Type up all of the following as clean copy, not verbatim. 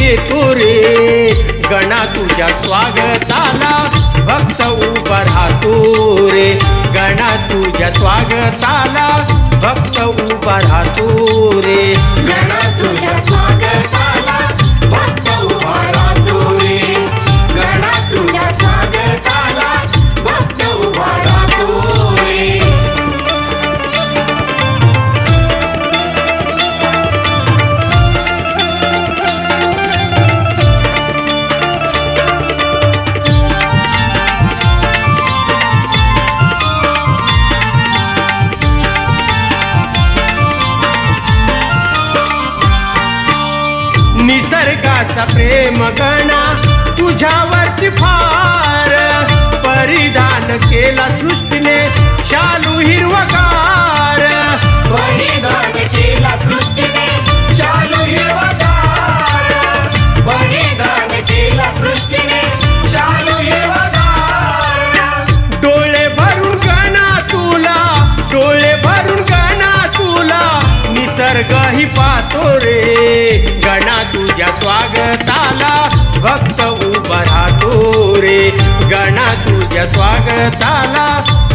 येतो रे. गणा तुझ्या स्वागताला भक्त उभा राहतो रे. गणा तुझ्या स्वागताला भक्त उभा राहतो रे. गणा तुझ्या स्वागताला भक्त उभा राहतो रे. गणा तुझ्या स्वागताला भक्त उभा राहतो रे. निसर्गाचा प्रेम गणा तुझ्यावरती फार. परिधान केला सृष्टीने शालू हिरवगार. परिधान केला सृष्टीने शालू हिरवगार. परिधान केला सृष्टीने शालू हिरवगार. डोळे भरून गणा तुला, डोळे भरून गणा तुला निसर्ग ही पाहतो रे. गणा तुझ्या स्वागताला भक्त उभा राहतो रे. गणा तुझ्या स्वागताला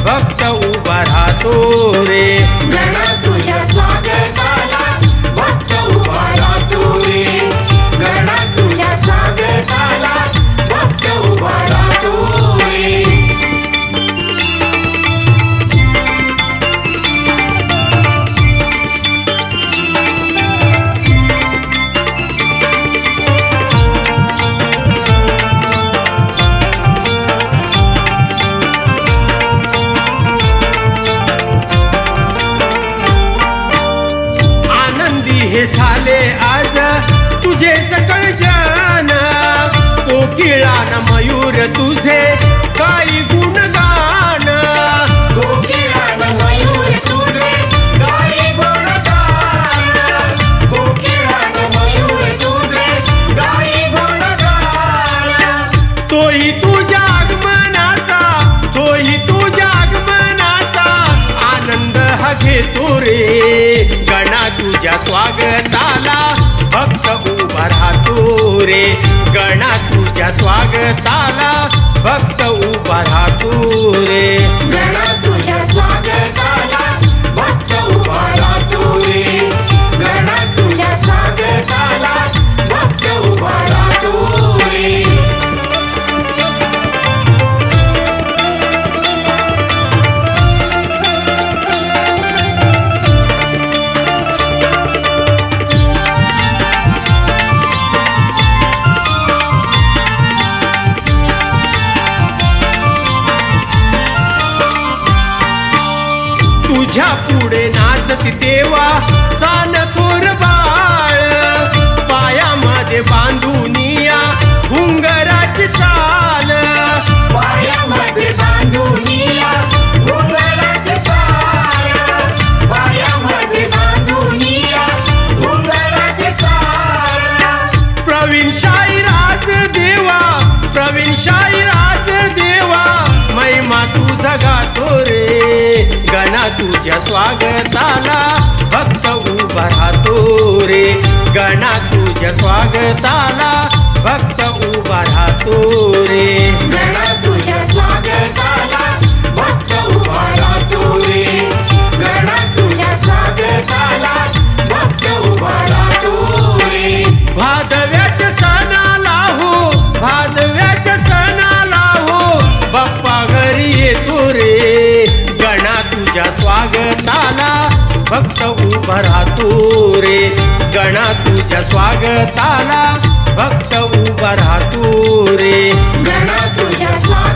भक्त उभा राहतो रे. गणा तुझ्या स्वागताला भक्त उभा राहतो रे. गणा तुझ्या स्वागताला भक्त उभा राहतो रे. हे झाले आज तुझे सकळ जन. कोकिळान मयूर तुझे काही गुणगान. कोकिळान मयूर तुझे काही गुणगान. कोकिळान मयूर तुझे काही गुणगान. तोही तुझ्या आगमनाचा, तोही तुझ्या आगमनाचा आनंद हा घेतो रे. गणा तुझ्या स्वागताला भक्त उभा राहतो रे. गणा तुझ्या स्वागताला भक्त उभा राहतो रे. गणा तुझ्या स्वागताला भक्त उभा राहतो रे. गणा तुझ्या स्वागताला भक्त उभा राहतो रे. तुझ्या पुढे नाचती देवा सान थोर बाळ. पायामध्ये बांधूनिया घुंगराची चाल. पायामध्ये बांधूनिया घुंगराची चाल. पायामध्ये बांधूनिया घुंगराची चाल. प्रवीण शाहीराज देवा, प्रवीण शाहीराज देवा महिमा तुझा गातो रे. गणा तुझ्या स्वागताला भक्त उभा राहतो रे. गणा तुझ्या स्वागताला भक्त उभा राहतो रे. गणा तुझ्या स्वागताला भक्त उभा राहतो रे. गणा तुझ्या स्वागताला भक्त उभा राहतो रे. भादव्याच्या सणाला हो, भादव्याच्या सणाला हो बाप्पा घरी येतो रे. गणा तुझ्या स्वागताला भक्त उभा राहतो रे. गणा तुझ्या स्वागताला भक्त उभा राहतो रे. गणा तुझ्या स्वागताला